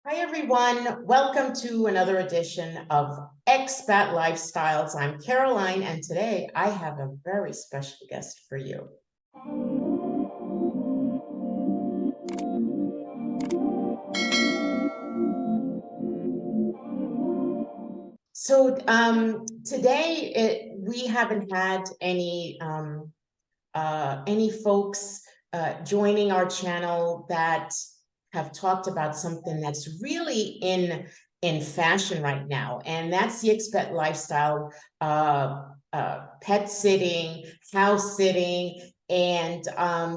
Hi, everyone. Welcome to another edition of Expat Lifestyles. I'm Caroline, and today I have a very special guest for you. So today we haven't had any folks joining our channel that have talked about something that's really in fashion right now, and that's the expat lifestyle, pet sitting, house sitting. And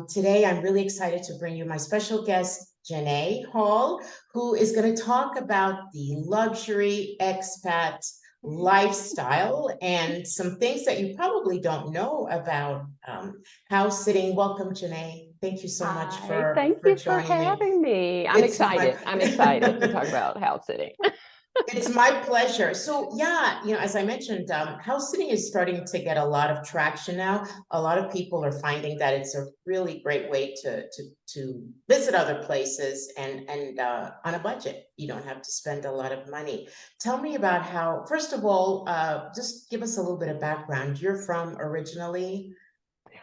today I'm really excited to bring you my special guest, Jenee Hall, who is going to talk about the luxury expat lifestyle and some things that you probably don't know about house sitting. Welcome, Jenee. Thank you so much Hi, thank for you for joining me. having me. I'm It's my excited. I'm excited to talk about house sitting. it's my pleasure. So yeah, as I mentioned, house sitting is starting to get a lot of traction now. A lot of people are finding that it's a really great way to visit other places and on a budget. You don't have to spend a lot of money. Tell me about how, first of all, just give us a little bit of background. You're from originally?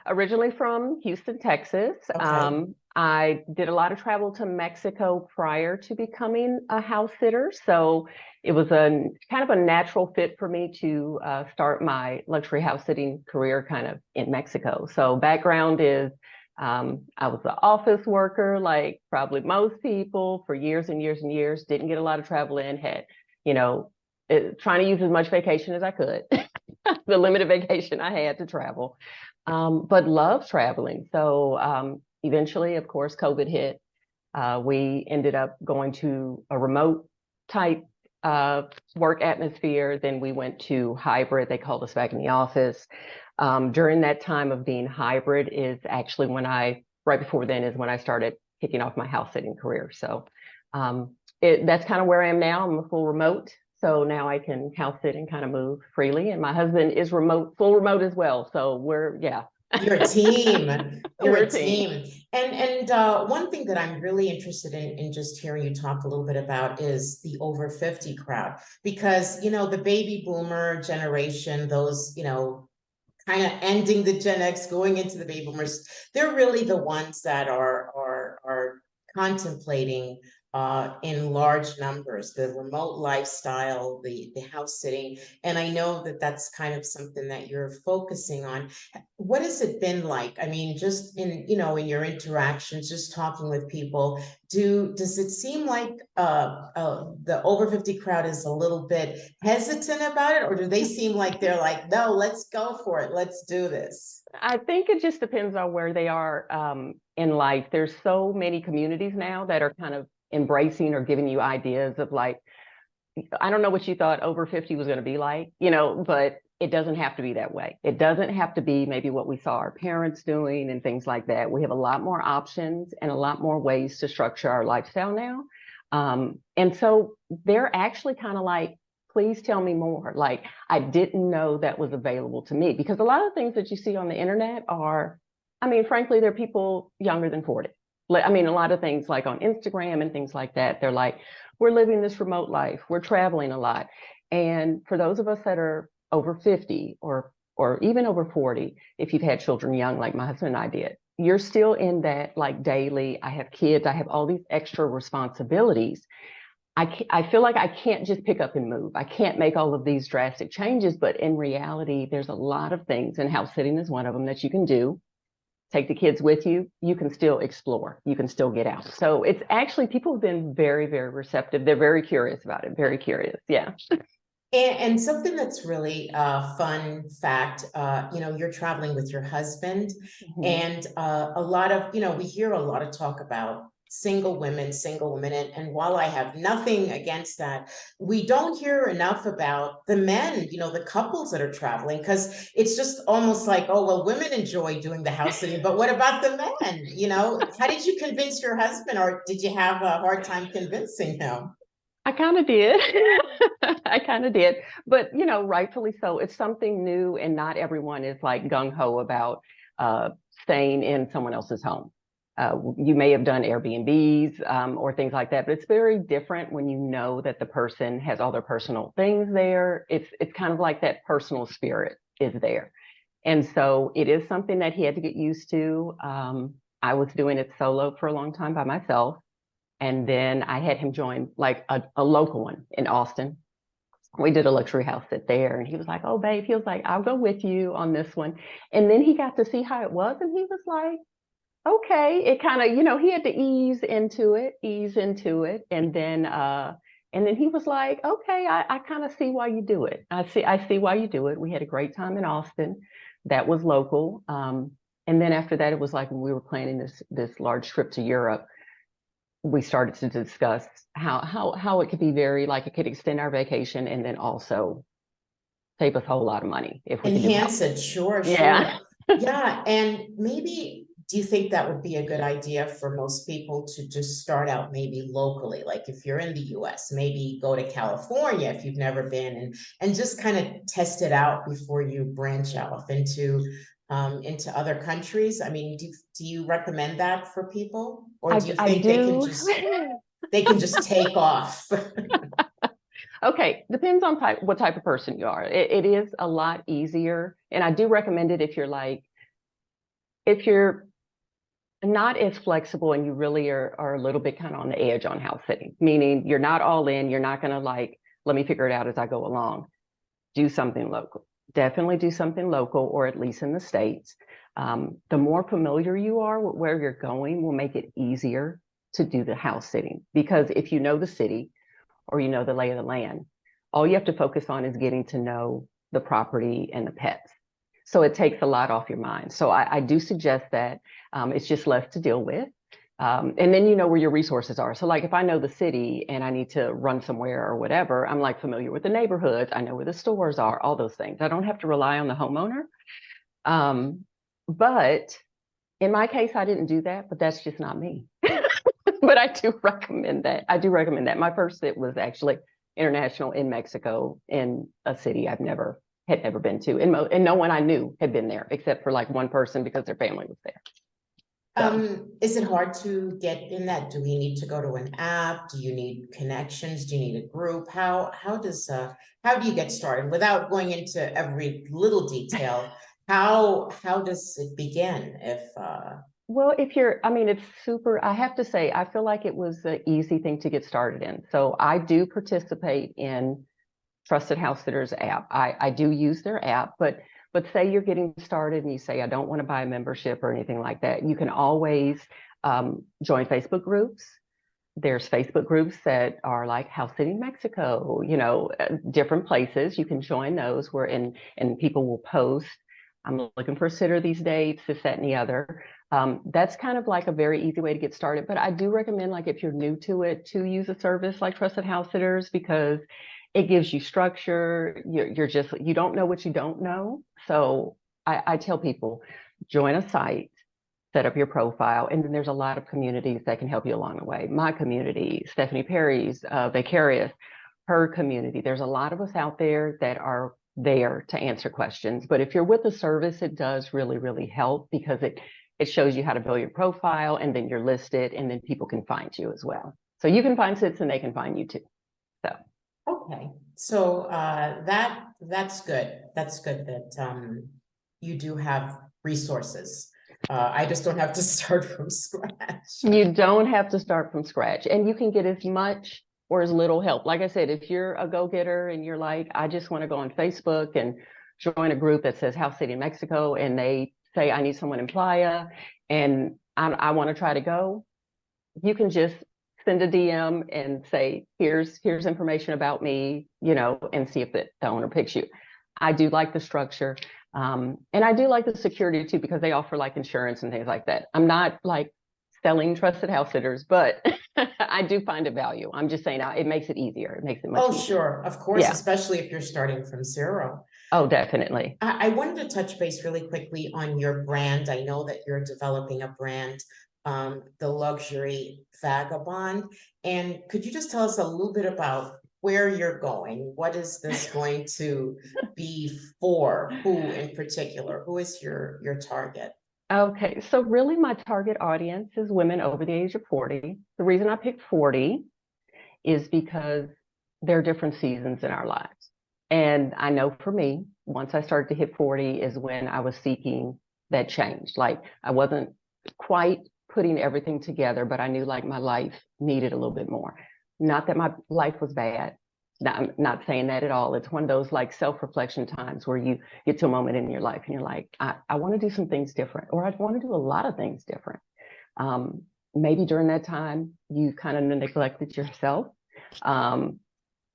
Originally from Houston, Texas. Okay. I did a lot of travel to Mexico prior to becoming a house sitter. So it was a kind of a natural fit for me to start my luxury house sitting career kind of in Mexico. So background is I was an office worker, like probably most people, for years and years and years. Didn't get a lot of travel in, had, you know, trying to use as much vacation as I could, the limited vacation I had to travel, but love traveling. So eventually, of course, COVID hit. We ended up going to a remote type work atmosphere. Then we went to hybrid. They called us back in the office. During that time of being hybrid is actually when right before then is when I started kicking off my house sitting career. So that's kind of where I am now. I'm a full remote. So now I can house sit and kind of move freely. And my husband is full remote as well. So yeah. You're a team. You're We're a a team. team. And one thing that I'm really interested in just hearing you talk a little bit about is the over 50 crowd, because the baby boomer generation, those, kind of ending the Gen X, going into the baby boomers, they're really the ones that are contemplating in large numbers the remote lifestyle, the house sitting. And I know that that's kind of something that you're focusing on. What has it been like? I mean, just in your interactions, just talking with people, does it seem like the over 50 crowd is a little bit hesitant about it, or do they seem like they're like, no, let's go for it, let's do this? I think it just depends on where they are in life. There's so many communities now that are kind of embracing or giving you ideas of, like, I don't know what you thought over 50 was going to be like, but it doesn't have to be that way. It doesn't have to be maybe what we saw our parents doing and things like that. We have a lot more options and a lot more ways to structure our lifestyle now. And so they're actually kind of like, please tell me more. Like, I didn't know that was available to me, because a lot of things that you see on the internet are, I mean, frankly, they're people younger than 40. I mean, a lot of things like on Instagram and things like that, they're like, we're living this remote life, we're traveling a lot. And for those of us that are over 50 or even over 40, if you've had children young, like my husband and I did, you're still in that, like, daily, I have kids, I have all these extra responsibilities. I feel like I can't just pick up and move. I can't make all of these drastic changes, but in reality, there's a lot of things, and house sitting is one of them, that you can do. Take the kids with you. You can still explore. You can still get out. So it's actually, people have been very, very receptive. They're very curious about it. Very curious. Yeah. And something that's really fun fact, you're traveling with your husband, Mhm. and a lot of, we hear a lot of talk about single women. And while I have nothing against that, we don't hear enough about the men, the couples that are traveling, because it's just almost like, oh, well, women enjoy doing the house sitting, but what about the men? How did you convince your husband, or did you have a hard time convincing him? I kind of did. I kind of did. But, rightfully so. It's something new, and not everyone is like gung ho about uh, staying in someone else's home. You may have done Airbnbs or things like that, but it's very different when you know that the person has all their personal things there. It's kind of like that personal spirit is there. And so it is something that he had to get used to. I was doing it solo for a long time by myself. And then I had him join like a local one in Austin. We did a luxury house sit there, and he was like, "Oh, babe," he was like, "I'll go with you on this one." And then he got to see how it was, and he was like, okay, it kind of, he had to ease into it. And then he was like, okay, I kind of see why you do it. I see why you do it. We had a great time in Austin. That was local. And then after that, it was like when we were planning this large trip to Europe, we started to discuss how it could be very, like it could extend our vacation and then also save us a whole lot of money if we could do Enhance house. it, sure, Yeah. sure. Yeah, and maybe, do you think that would be a good idea for most people to just start out maybe locally? Like if you're in the US, maybe go to California if you've never been, and just kind of test it out before you branch off into other countries. I mean, do you recommend that for people? Or do you I think do. they can just take off? Okay, depends on what type of person you are. It is a lot easier, and I do recommend it if you're not as flexible and you really are a little bit kind of on the edge on house sitting, meaning you're not all in, you're not going to like, let me figure it out as I go along. Do something local. Definitely do something local, or at least in the States. The more familiar you are with where you're going will make it easier to do the house sitting, because if you know the city or you know the lay of the land, all you have to focus on is getting to know the property and the pets. So it takes a lot off your mind. So I do suggest that. It's just less to deal with. And then you know where your resources are. So like if I know the city and I need to run somewhere or whatever, I'm like familiar with the neighborhoods. I know where the stores are, all those things. I don't have to rely on the homeowner. But in my case, I didn't do that, but that's just not me. But I do recommend that. I do recommend that. My first sit was actually international in Mexico, in a city had never been to, and no one I knew had been there except for like one person because their family was there. So. Is it hard to get in that? Do we need to go to an app? Do you need connections? Do you need a group? How do you get started without going into every little detail? How does it begin Well, I mean, it's super, I have to say, I feel like it was an easy thing to get started in. So I do participate in Trusted House Sitters app. I do use their app, but say you're getting started and you say, I don't want to buy a membership or anything like that, you can always join Facebook groups. There's Facebook groups that are like House Sitting Mexico, different places. You can join those and people will post, I'm looking for a sitter these dates, this, that, and the other. That's kind of like a very easy way to get started. But I do recommend, like, if you're new to it, to use a service like Trusted House Sitters, because it gives you structure. You don't know what you don't know. So I tell people, join a site, set up your profile, and then there's a lot of communities that can help you along the way. My community, Stephanie Perry's Vicarious, her community. There's a lot of us out there that are there to answer questions. But if you're with a service, it does really, really help, because it shows you how to build your profile, and then you're listed, and then people can find you as well. So you can find sits and they can find you too. So. okay. So that's good. That's good that you do have resources. I just don't have to start from scratch. You don't have to start from scratch, and you can get as much or as little help. Like I said, if you're a go-getter and you're like, I just want to go on Facebook and join a group that says House City Mexico, and they say, I need someone in Playa, and I want to try to go, you can just send a DM and say, here's information about me, and see if the owner picks you. I do like the structure. And I do like the security too, because they offer like insurance and things like that. I'm not like selling Trusted House Sitters, but I do find a value. I'm just saying, it makes it easier. It makes it much Oh, easier. sure, of course, Yeah. especially if you're starting from zero. Oh, definitely. I wanted to touch base really quickly on your brand. I know that you're developing a brand, the Luxury Vagabond. And could you just tell us a little bit about where you're going? What is this going to be for? Who in particular? Who is your target? Okay, so really my target audience is women over the age of 40. The reason I picked 40 is because there are different seasons in our lives. And I know for me, once I started to hit 40 is when I was seeking that change. Like I wasn't quite putting everything together, but I knew like my life needed a little bit more. Not that my life was bad. I'm not saying that at all. It's one of those like self-reflection times where you get to a moment in your life and you're like, I want to do some things different, or I want to do a lot of things different. Maybe during that time, you kind of neglected yourself.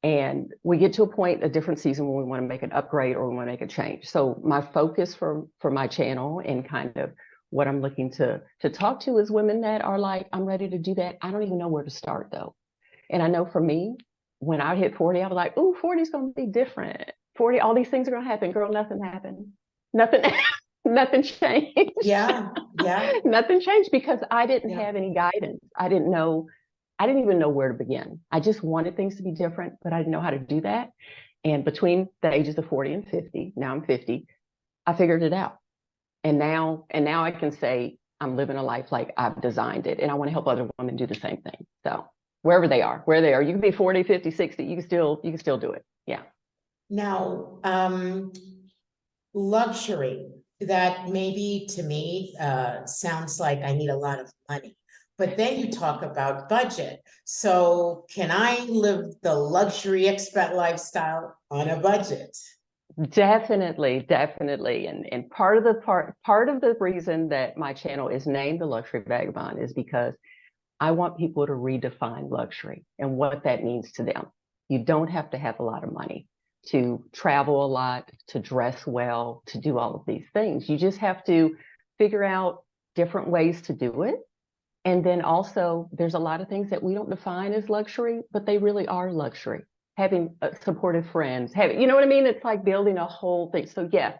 And we get to a point, a different season when we want to make an upgrade or we want to make a change. So my focus for my channel and kind of what I'm looking to talk to is women that are like, I'm ready to do that. I don't even know where to start though. And I know for me, when I hit 40, I was like, ooh, 40 is going to be different. 40, all these things are going to happen. Girl, nothing happened. Nothing, nothing changed. Yeah, yeah, Nothing changed because I didn't yeah. have any guidance. I didn't even know where to begin. I just wanted things to be different, but I didn't know how to do that. And between the ages of 40 and 50, now I'm 50, I figured it out. And now I can say I'm living a life like I've designed it, and I want to help other women do the same thing. So where they are, you can be 40, 50, 60, you can still do it. Yeah. Now, luxury, that maybe to me sounds like I need a lot of money. But then you talk about budget. So can I live the luxury expat lifestyle on a budget? Definitely, definitely. And part of the reason that my channel is named the Luxury Vagabond is because I want people to redefine luxury and what that means to them. You don't have to have a lot of money to travel a lot, to dress well, to do all of these things. You just have to figure out different ways to do it. And then also, there's a lot of things that we don't define as luxury, but they really are luxury. Having supportive friends, having, you know what I mean? It's like building a whole thing. So yeah,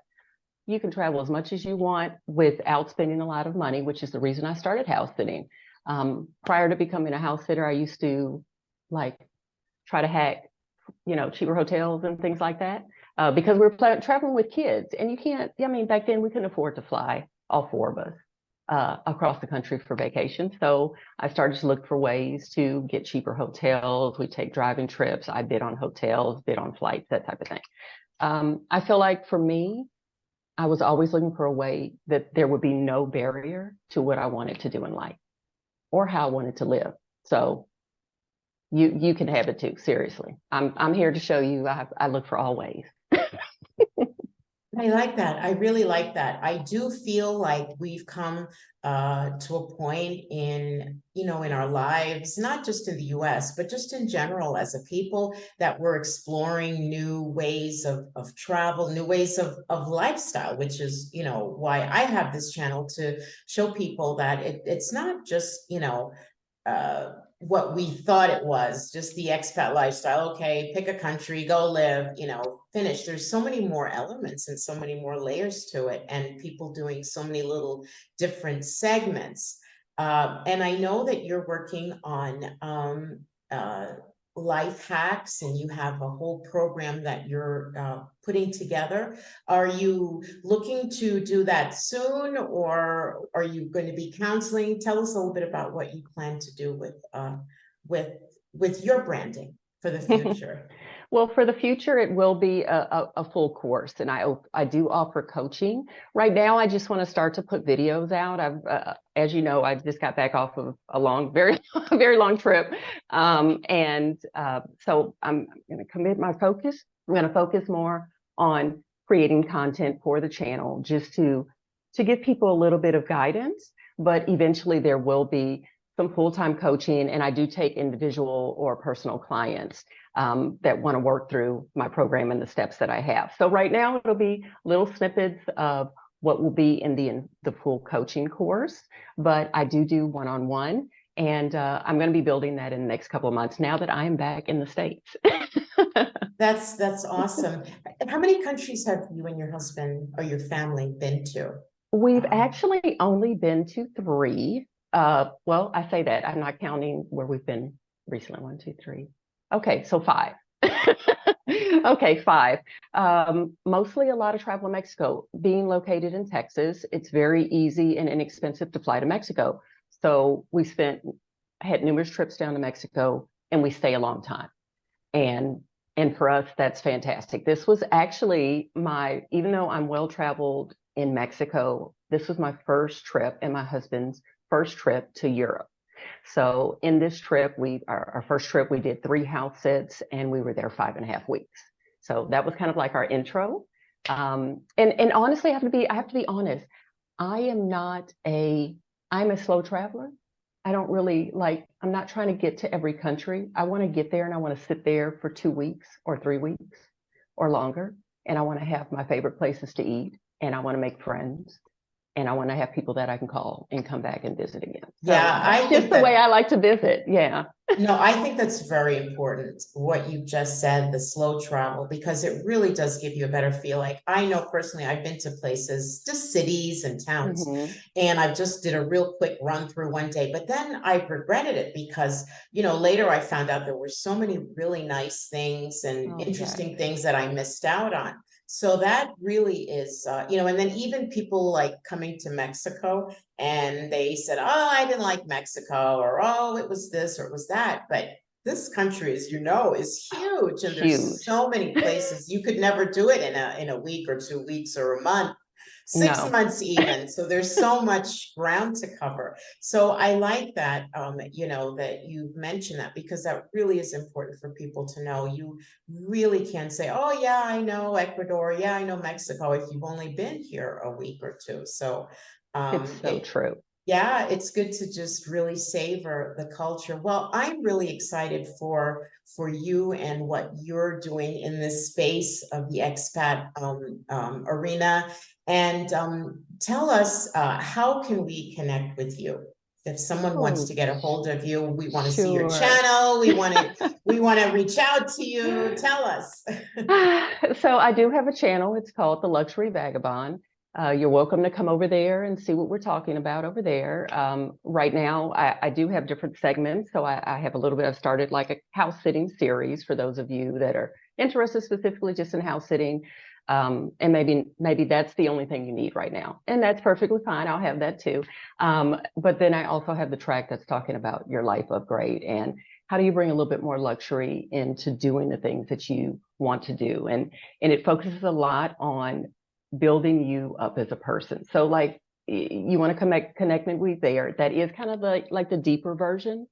you can travel as much as you want without spending a lot of money, which is the reason I started house sitting. Prior to becoming a house sitter, I used to like try to hack, cheaper hotels and things like that, because we were traveling with kids, and you can't. I mean, back then we couldn't afford to fly all four of us across the country for vacation. So I started to look for ways to get cheaper hotels. We take driving trips. I bid on hotels, bid on flights, that type of thing. I feel like for me, I was always looking for a way that there would be no barrier to what I wanted to do in life or how I wanted to live. So you can have it too. Seriously, I'm here to show you. I look for all ways. I like that. I really like that. I do feel like we've come to a point in our lives, not just in the US, but just in general as a people, that we're exploring new ways of travel, new ways of lifestyle, which is, why I have this channel to show people that it's not just, uh, what we thought it was, just the expat lifestyle. Okay, pick a country, go live, finish. There's so many more elements and so many more layers to it, and people doing so many little different segments. And I know that you're working on life hacks, and you have a whole program that you're putting together. Are you looking to do that soon, or are you going to be counseling? Tell us a little bit about what you plan to do with with your branding for the future. Well, for the future, it will be a full course, and I do offer coaching. Right now, I just want to start to put videos out. As you know, I just got back off of a long, very, very long trip, and so I'm going to commit my focus. I'm going to focus more on creating content for the channel, just to give people a little bit of guidance. But eventually, there will be some full-time coaching, and I do take individual or personal clients that want to work through my program and the steps that I have. So right now it'll be little snippets of what will be in the full coaching course, but I do one-on-one, and I'm going to be building that in the next couple of months now that I am back in the States. That's awesome. How many countries have you and your husband or your family been to? We've actually only been to 3. Well, I say that I'm not counting where we've been recently. 1, 2, 3. Okay, so 5. Okay, 5. Mostly a lot of travel in Mexico. Being located in Texas, it's very easy and inexpensive to fly to Mexico. So we had numerous trips down to Mexico, and we stay a long time. And and for us, that's fantastic. This was actually even though I'm well traveled in Mexico, this was my first trip and my husband's first trip to Europe. So in this trip, our first trip, we did 3 house sits and we were there 5.5 weeks. So that was kind of like our intro. And honestly, I have to be honest. I am not I'm a slow traveler. I don't really I'm not trying to get to every country. I want to get there and I want to sit there for 2 weeks or 3 weeks or longer. And I want to have my favorite places to eat and I want to make friends and I want to have people that I can call and come back and visit again. So Yeah, I that's think just the way I like to visit. Yeah. no, I think that's very important, what you just said, the slow travel, because it really does give you a better feel. Like I know personally, I've been to places, just cities and towns, Hmm. and I just did a real quick run through one day, but then I regretted it because, later I found out there were so many really nice things and Oh, yeah. interesting things that I missed out on. So that really is, and then even people like coming to Mexico and they said, oh, I didn't like Mexico, or oh, it was this or it was that. But this country, as you know, is huge. And there's Huge. so many places you could never do it in a week or 2 weeks or a month. six No, months even. So there's so much ground to cover. So I like that, that you mentioned that because that really is important for people to know. You really can say, oh yeah, I know Ecuador. Yeah, I know Mexico if you've only been here a week or two. So it's so true. yeah, it's good to just really savor the culture. Well, I'm really excited for you and what you're doing in this space of the expat arena. And tell us, how can we connect with you? If someone wants Oh, to get a hold of you, we want to see your sure. channel, we want to reach out to you. Tell us. So I do have a channel. It's called the Luxury Vagabond. You're welcome to come over there and see what we're talking about over there. Right now, I do have different segments. So I have a little bit, I've started like a house sitting series for those of you that are interested specifically just in house sitting. And maybe that's the only thing you need right now. And that's perfectly fine. I'll have that too. But then I also have the track that's talking about your life upgrade and how do you bring a little bit more luxury into doing the things that you want to do? And it focuses a lot on building you up as a person. So like you want to connect me with there. That is kind of like the deeper version.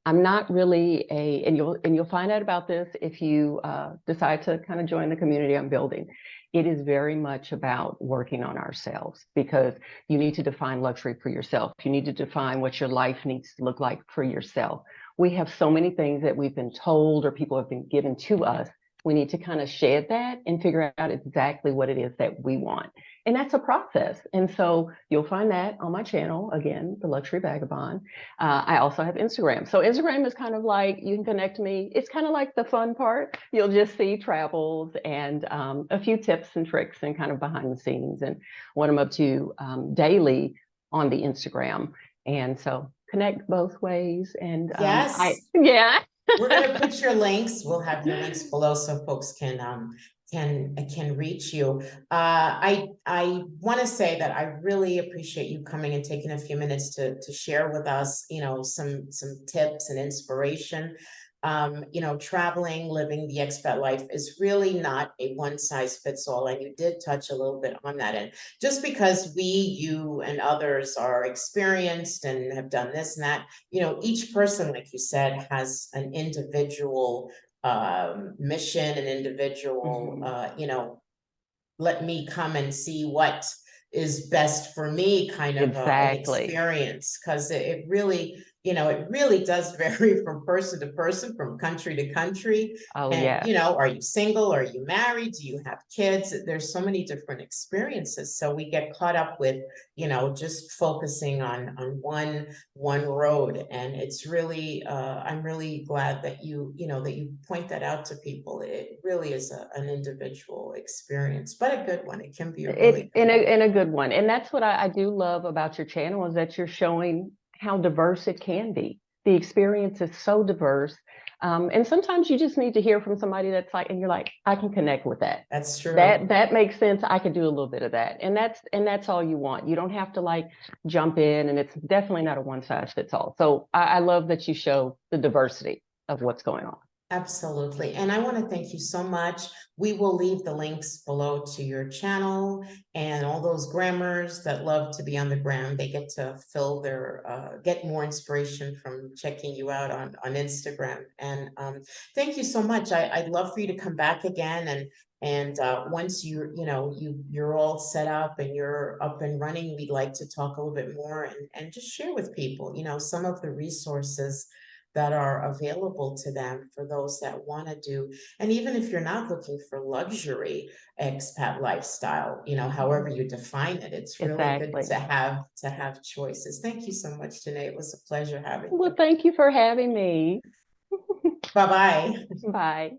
I'm not really and you'll find out about this if you decide to kind of join the community I'm building. It is very much about working on ourselves because you need to define luxury for yourself. You need to define what your life needs to look like for yourself. We have so many things that we've been told or people have been given to us. We need to kind of shed that and figure out exactly what it is that we want. And that's a process. And so you'll find that on my channel, again, the Luxury Vagabond. I also have Instagram. So Instagram is kind of like, you can connect me. It's kind of like the fun part. You'll just see travels and a few tips and tricks and kind of behind the scenes and what I'm up to daily on the Instagram. And so connect both ways. And Yes. yeah. We're gonna put your links. We'll have your links below so folks can reach you. I want to say that I really appreciate you coming and taking a few minutes to share with us, some tips and inspiration. Traveling, living the expat life is really not a one size fits all, and you did touch a little bit on that. And just because you and others are experienced and have done this and that, each person, like you said, has an individual mission, an individual, Mhm. let me come and see what is best for me kind of an Exactly. experience, because it really does vary from person to person, from country to country. Oh, And yes. are you single, are you married, do you have kids? There's so many different experiences, so we get caught up with just focusing on one road. And it's really I'm really glad that you point that out to people. It really is an individual experience, but a good one. It can be a really good one. In a good one. And that's what I do love about your channel is that you're showing how diverse it can be. The experience is so diverse. And sometimes you just need to hear from somebody that's like, and you're like, I can connect with that. That's true. That makes sense. I could do a little bit of that. And that's all you want. You don't have to like jump in, and it's definitely not a one size fits all. So I love that you show the diversity of what's going on. Absolutely. And I want to thank you so much. We will leave the links below to your channel, and all those grammars that love to be on the gram, they get to fill their, get more inspiration from checking you out on Instagram. And thank you so much. I'd love for you to come back again, and once you're all set up and you're up and running, we'd like to talk a little bit more and just share with people, some of the resources that are available to them for those that want to do. And even if you're not looking for luxury expat lifestyle, however you define it, it's really Exactly. good to have choices. Thank you so much, Jenée. It was a pleasure having you. Well, thank you for having me. Bye-bye. Bye.